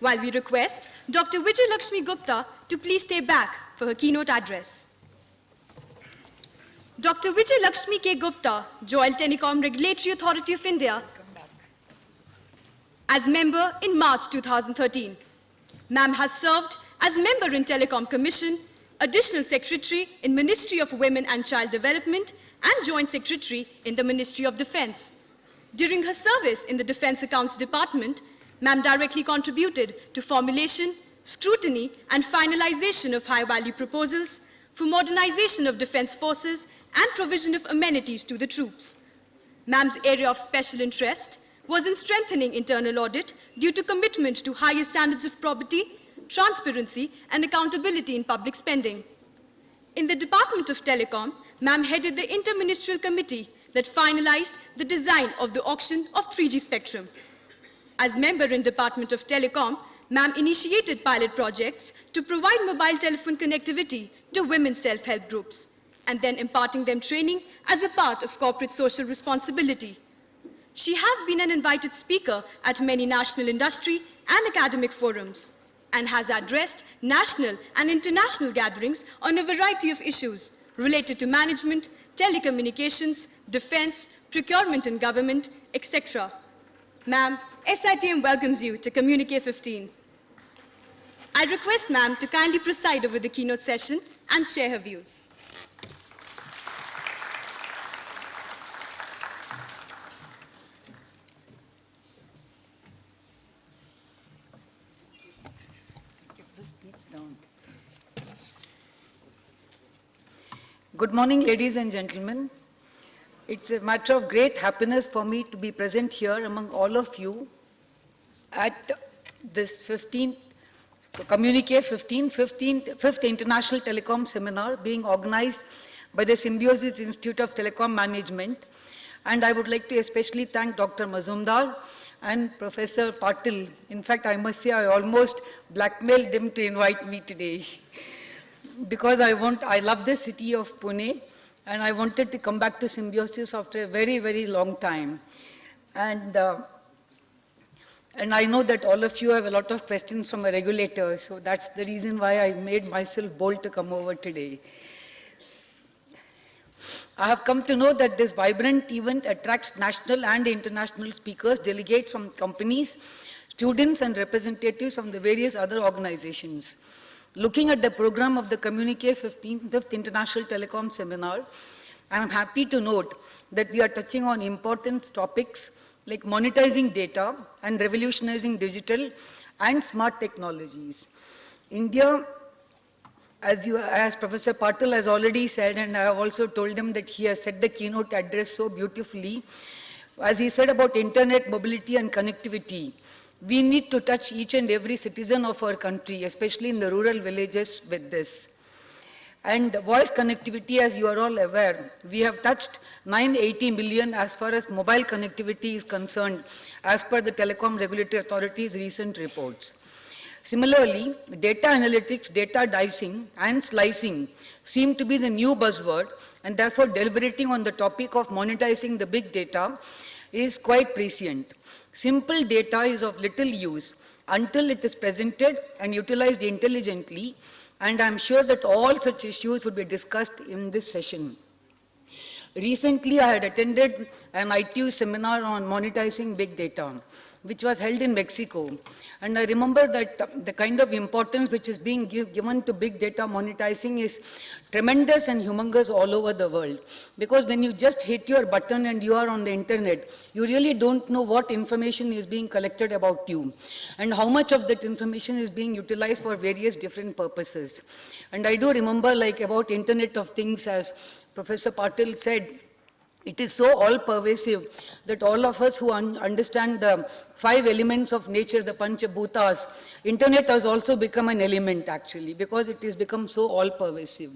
while we request Dr. Vijay Lakshmi Gupta to please stay back for her keynote address. Dr. Vijay Lakshmi K. Gupta joined Telecom Regulatory Authority of India as member in March 2013. Ma'am has served as member in Telecom Commission, Additional Secretary in Ministry of Women and Child Development, and Joint Secretary in the Ministry of Defense. During her service in the Defense Accounts Department, Ma'am directly contributed to formulation, scrutiny, and finalization of high-value proposals for modernization of defense forces and provision of amenities to the troops. Ma'am's area of special interest was in strengthening internal audit due to commitment to higher standards of probity, transparency, and accountability in public spending. In the Department of Telecom, Ma'am headed the Interministerial Committee that finalized the design of the auction of 3G spectrum. As member in Department of Telecom, Ma'am initiated pilot projects to provide mobile telephone connectivity to women's self-help groups, and then imparting them training as a part of corporate social responsibility. She has been an invited speaker at many national industry and academic forums, and has addressed national and international gatherings on a variety of issues related to management, telecommunications, defense, procurement and government, etc. Ma'am, SITM welcomes you to Communique 15. I request Ma'am to kindly preside over the keynote session and share her views. Good morning, ladies and gentlemen. It's a matter of great happiness for me to be present here among all of you at this 15th Communique 15, 5th International Telecom Seminar being organized by the Symbiosis Institute of Telecom Management. And I would like to especially thank Dr. Mazumdar and Professor Patil. In fact, I must say I almost blackmailed them to invite me today because I love the city of Pune and I wanted to come back to Symbiosis after a very, very long time. And I know that all of you have a lot of questions from a regulator, so that's the reason why I made myself bold to come over today. I have come to know that this vibrant event attracts national and international speakers, delegates from companies, students and representatives from the various other organizations. Looking at the program of the Communique 5th International Telecom Seminar, I am happy to note that we are touching on important topics like monetizing data and revolutionizing digital and smart technologies. India, as Professor Patil has already said, and I have also told him that he has said the keynote address so beautifully, as he said about internet, mobility and connectivity, we need to touch each and every citizen of our country, especially in the rural villages with this. And voice connectivity, as you are all aware, we have touched 980 million as far as mobile connectivity is concerned, as per the Telecom Regulatory Authority's recent reports. Similarly, data analytics, data dicing, and slicing seem to be the new buzzword, and therefore deliberating on the topic of monetizing the big data is quite prescient. Simple data is of little use until it is presented and utilized intelligently, and I'm sure that all such issues would be discussed in this session. Recently, I had attended an ITU seminar on monetizing big data, which was held in Mexico. And I remember that the kind of importance which is being given to big data monetizing is tremendous and humongous all over the world. Because when you just hit your button and you are on the internet, you really don't know what information is being collected about you and how much of that information is being utilized for various different purposes. And I do remember about Internet of Things, as Professor Patil said, it is so all-pervasive that all of us who understand the 5 elements of nature, the Panchabhutas, internet has also become an element actually, because it has become so all-pervasive.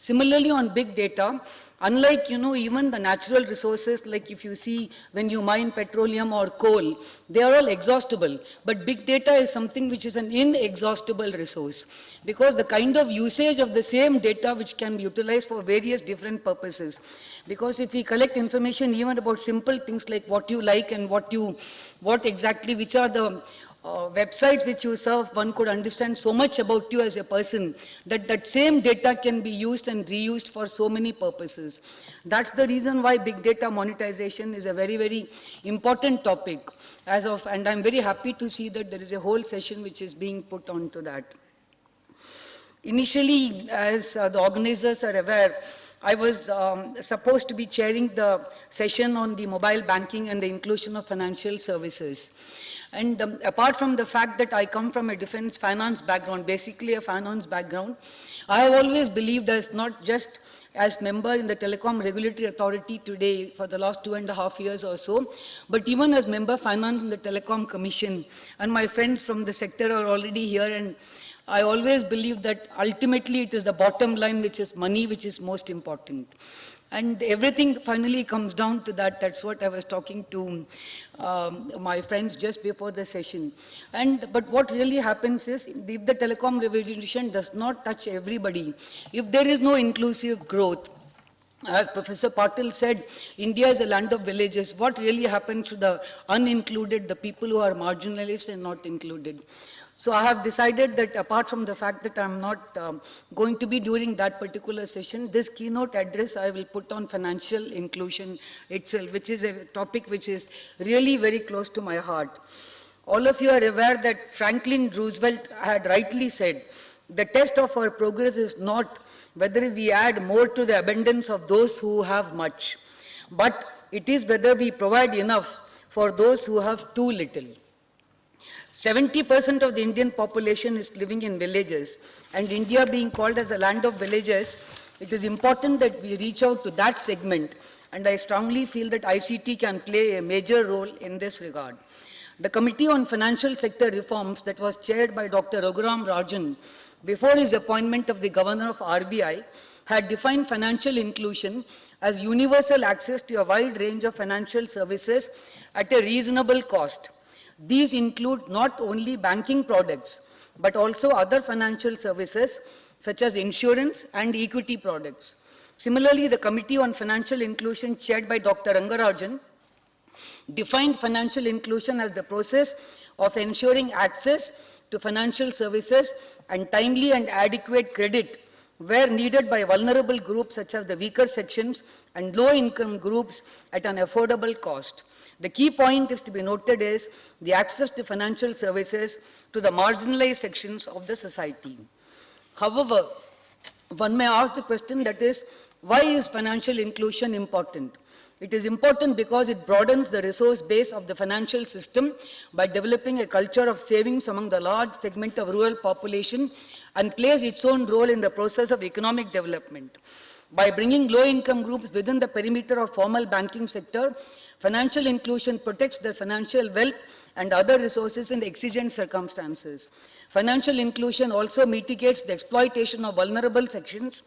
Similarly, on big data, unlike, even the natural resources, like if you see when you mine petroleum or coal, they are all exhaustible. But big data is something which is an inexhaustible resource, because the kind of usage of the same data which can be utilized for various different purposes. Because if we collect information even about simple things like what you like and which are the websites which you serve, one could understand so much about you as a person that that same data can be used and reused for so many purposes. That's the reason why big data monetization is a very, very important topic and I'm very happy to see that there is a whole session which is being put on to that. Initially, as the organizers are aware, I was supposed to be chairing the session on the mobile banking and the inclusion of financial services. And apart from the fact that I come from a defense finance background, basically a finance background, I have always believed as not just as member in the Telecom Regulatory Authority today for the last 2.5 years or so, but even as member finance in the Telecom Commission. And my friends from the sector are already here, and I always believe that ultimately it is the bottom line, which is money, which is most important. And everything finally comes down to that. That's what I was talking to my friends just before the session. But what really happens is, if the telecom revolution does not touch everybody, if there is no inclusive growth, as Professor Patil said, India is a land of villages. What really happens to the unincluded, the people who are marginalized and not included? So I have decided that apart from the fact that I'm not going to be during that particular session, this keynote address I will put on financial inclusion itself, which is a topic which is really very close to my heart. All of you are aware that Franklin Roosevelt had rightly said, the test of our progress is not whether we add more to the abundance of those who have much, but it is whether we provide enough for those who have too little. 70% of the Indian population is living in villages, and India being called as a land of villages, it is important that we reach out to that segment, and I strongly feel that ICT can play a major role in this regard. The Committee on Financial Sector Reforms that was chaired by Dr. Raghuram Rajan before his appointment of the Governor of RBI had defined financial inclusion as universal access to a wide range of financial services at a reasonable cost. These include not only banking products, but also other financial services such as insurance and equity products. Similarly, the Committee on Financial Inclusion chaired by Dr. Rangarajan defined financial inclusion as the process of ensuring access to financial services and timely and adequate credit where needed by vulnerable groups such as the weaker sections and low-income groups at an affordable cost. The key point is to be noted is the access to financial services to the marginalized sections of the society. However, one may ask the question, that is, why is financial inclusion important? It is important because it broadens the resource base of the financial system by developing a culture of savings among the large segment of rural population and plays its own role in the process of economic development. By bringing low-income groups within the perimeter of formal banking sector, financial inclusion protects their financial wealth and other resources in exigent circumstances. Financial inclusion also mitigates the exploitation of vulnerable sections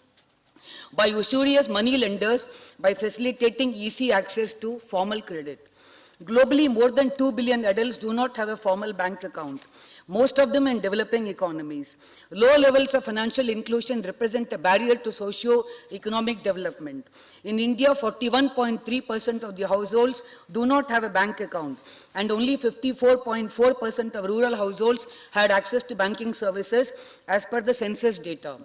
by usurious money lenders by facilitating easy access to formal credit. Globally, more than 2 billion adults do not have a formal bank account, most of them in developing economies. Low levels of financial inclusion represent a barrier to socio-economic development. In India, 41.3% of the households do not have a bank account, and only 54.4% of rural households had access to banking services as per the census data.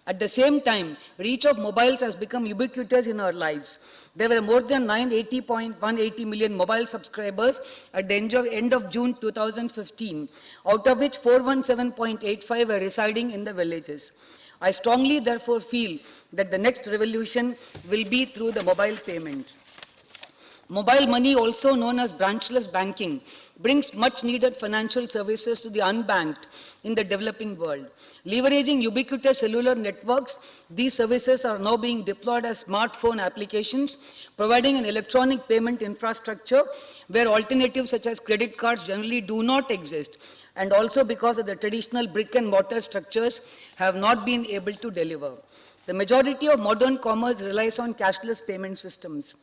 At the same time, reach of mobiles has become ubiquitous in our lives. There were more than 980.180 million mobile subscribers at the end of June 2015, out of which 417.85 were residing in the villages. I strongly therefore feel that the next revolution will be through the mobile payments. Mobile money, also known as branchless banking, brings much needed financial services to the unbanked in the developing world. Leveraging ubiquitous cellular networks, these services are now being deployed as smartphone applications, providing an electronic payment infrastructure where alternatives such as credit cards generally do not exist, and also because of the traditional brick and mortar structures have not been able to deliver. The majority of modern commerce relies on cashless payment systems.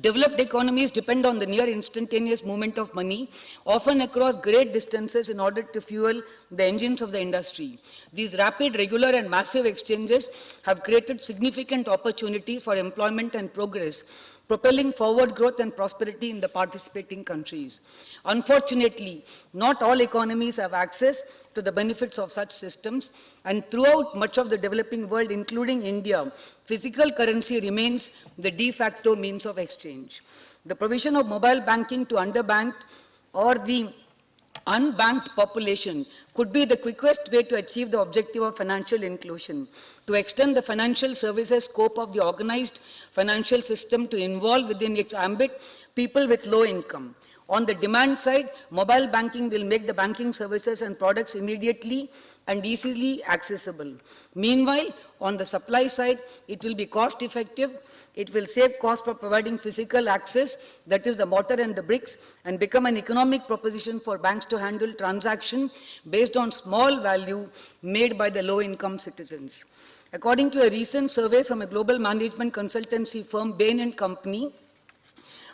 Developed economies depend on the near instantaneous movement of money, often across great distances, in order to fuel the engines of the industry. These rapid, regular, and massive exchanges have created significant opportunities for employment and progress, propelling forward growth and prosperity in the participating countries. Unfortunately, not all economies have access to the benefits of such systems, and throughout much of the developing world, including India, physical currency remains the de facto means of exchange. The provision of mobile banking to underbanked or the unbanked population could be the quickest way to achieve the objective of financial inclusion, to extend the financial services scope of the organized financial system to involve within its ambit people with low income. On the demand side, mobile banking will make the banking services and products immediately and easily accessible. Meanwhile, on the supply side, it will be cost effective. It will save cost for providing physical access, that is the mortar and the bricks, and become an economic proposition for banks to handle transactions based on small value made by the low-income citizens. According to a recent survey from a global management consultancy firm, Bain & Company,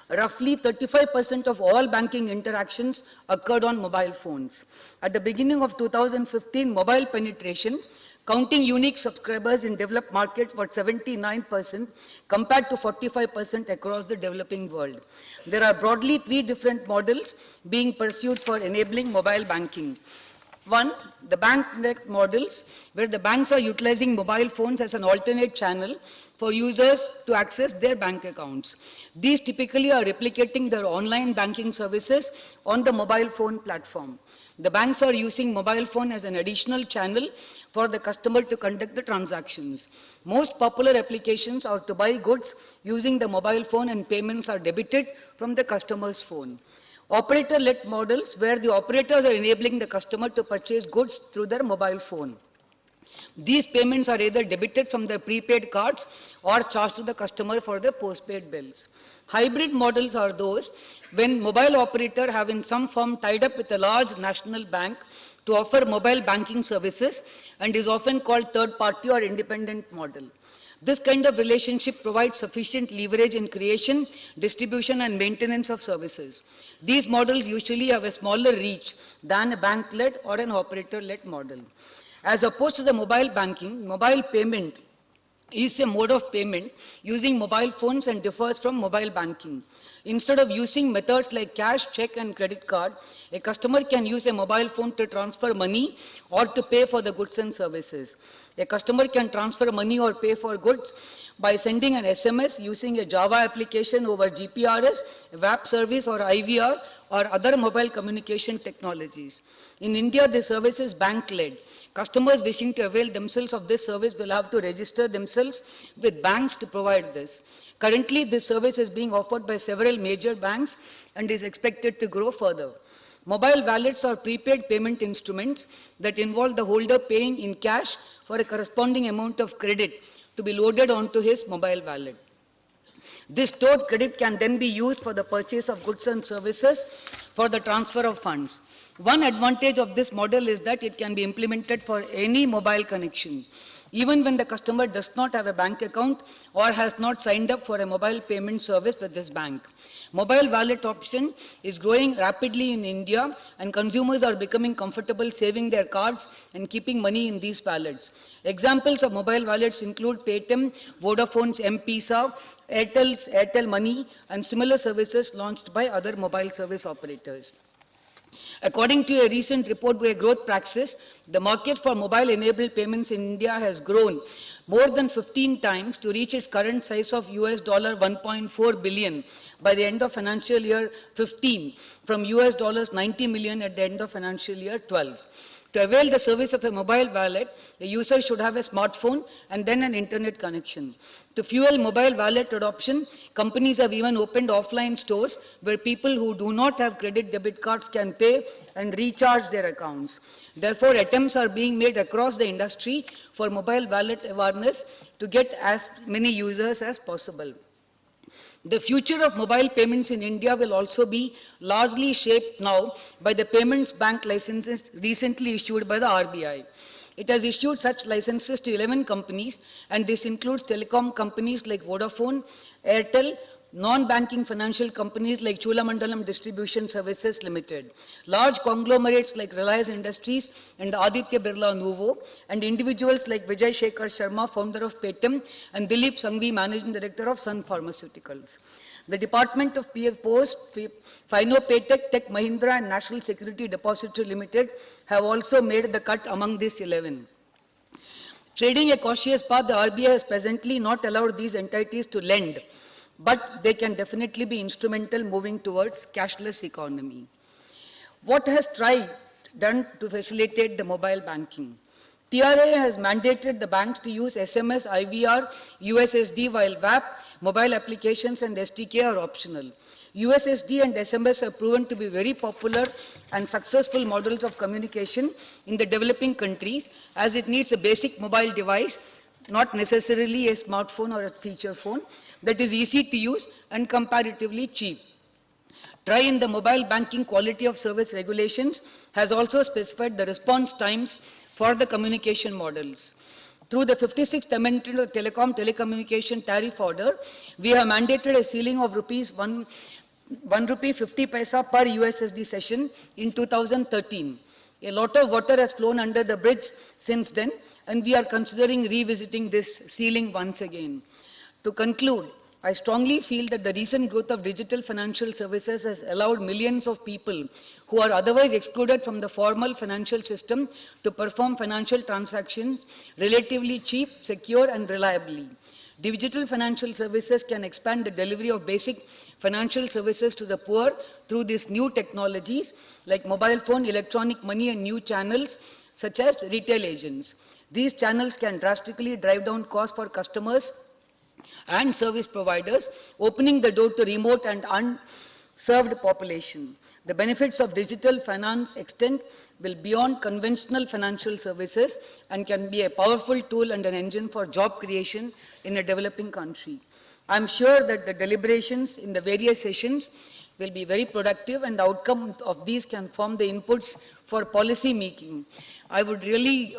roughly 35% of all banking interactions occurred on mobile phones. At the beginning of 2015, mobile penetration, counting unique subscribers in developed markets, was 79% compared to 45% across the developing world. There are broadly three different models being pursued for enabling mobile banking. One, the bank-led models, where the banks are utilizing mobile phones as an alternate channel for users to access their bank accounts. These typically are replicating their online banking services on the mobile phone platform. The banks are using mobile phone as an additional channel for the customer to conduct the transactions. Most popular applications are to buy goods using the mobile phone, and payments are debited from the customer's phone. Operator-led models, where the operators are enabling the customer to purchase goods through their mobile phone. These payments are either debited from their prepaid cards or charged to the customer for their postpaid bills. Hybrid models are those when mobile operator have in some form tied up with a large national bank to offer mobile banking services, and is often called third-party or independent model. This kind of relationship provides sufficient leverage in creation, distribution, and maintenance of services. These models usually have a smaller reach than a bank-led or an operator-led model. As opposed to the mobile banking, mobile payment is a mode of payment using mobile phones and differs from mobile banking. Instead of using methods like cash, check, and credit card, a customer can use a mobile phone to transfer money or to pay for the goods and services. A customer can transfer money or pay for goods by sending an SMS using a Java application over GPRS, a WAP service, or IVR, or other mobile communication technologies. In India, this service is bank-led. Customers wishing to avail themselves of this service will have to register themselves with banks to provide this. Currently, this service is being offered by several major banks and is expected to grow further. Mobile wallets are prepaid payment instruments that involve the holder paying in cash for a corresponding amount of credit to be loaded onto his mobile wallet. This stored credit can then be used for the purchase of goods and services for the transfer of funds. One advantage of this model is that it can be implemented for any mobile connection, even when the customer does not have a bank account or has not signed up for a mobile payment service with this bank. Mobile wallet option is growing rapidly in India, and consumers are becoming comfortable saving their cards and keeping money in these wallets. Examples of mobile wallets include Paytm, Vodafone's M-Pesa, Airtel's Airtel Money, and similar services launched by other mobile service operators. According to a recent report by Growth Praxis, the market for mobile-enabled payments in India has grown more than 15 times to reach its current size of US $1.4 billion by the end of financial year 15, from US $90 million at the end of financial year 12. To avail the service of a mobile wallet, a user should have a smartphone and then an internet connection. To fuel mobile wallet adoption, companies have even opened offline stores where people who do not have credit debit cards can pay and recharge their accounts. Therefore, attempts are being made across the industry for mobile wallet awareness to get as many users as possible. The future of mobile payments in India will also be largely shaped now by the payments bank licenses recently issued by the RBI. It has issued such licenses to 11 companies, and this includes telecom companies like Vodafone, Airtel, non-banking financial companies like Cholamandalam Distribution Services Limited, large conglomerates like Reliance Industries and Aditya Birla Nuvo, and individuals like Vijay Shekhar Sharma, founder of Paytm, and Dilip Sanghvi, managing director of Sun Pharmaceuticals. The Department of PF Post, Finopaytech, Tech Mahindra and National Security Depository Limited have also made the cut among these 11. Trading a cautious path, the RBI has presently not allowed these entities to lend, but they can definitely be instrumental moving towards cashless economy. What has TRAI done to facilitate the mobile banking? TRA has mandated the banks to use SMS, IVR, USSD, while WAP, mobile applications and STK are optional. USSD and SMS have proven to be very popular and successful models of communication in the developing countries, as it needs a basic mobile device, not necessarily a smartphone or a feature phone, that is easy to use and comparatively cheap. TRAI in the mobile banking quality of service regulations has also specified the response times for the communication models. Through the 56th Amendment of the Telecommunication Tariff Order, we have mandated a ceiling of ₹1 rupee 50 paisa per USSD session in 2013. A lot of water has flown under the bridge since then, and we are considering revisiting this ceiling once again. To conclude, I strongly feel that the recent growth of digital financial services has allowed millions of people who are otherwise excluded from the formal financial system to perform financial transactions relatively cheap, secure, and reliably. Digital financial services can expand the delivery of basic financial services to the poor through these new technologies like mobile phone, electronic money, and new channels such as retail agents. These channels can drastically drive down costs for customers and service providers, opening the door to remote and unserved population. The benefits of digital finance extend will beyond conventional financial services and can be a powerful tool and an engine for job creation in a developing country. I'm sure that the deliberations in the various sessions will be very productive, and the outcome of these can form the inputs for policy making. I would really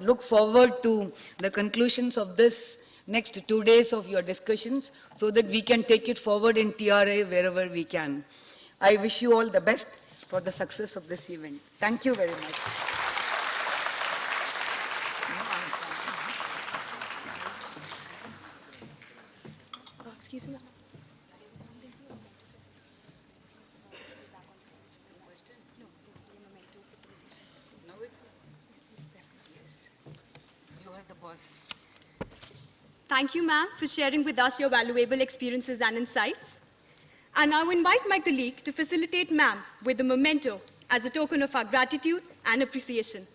look forward to the conclusions of this next 2 days of your discussions so that we can take it forward in TRA wherever we can. I wish you all the best for the success of this event. Thank you very much. Excuse me. Thank you, ma'am, for sharing with us your valuable experiences and insights. I now invite my colleague to facilitate ma'am with the memento as a token of our gratitude and appreciation.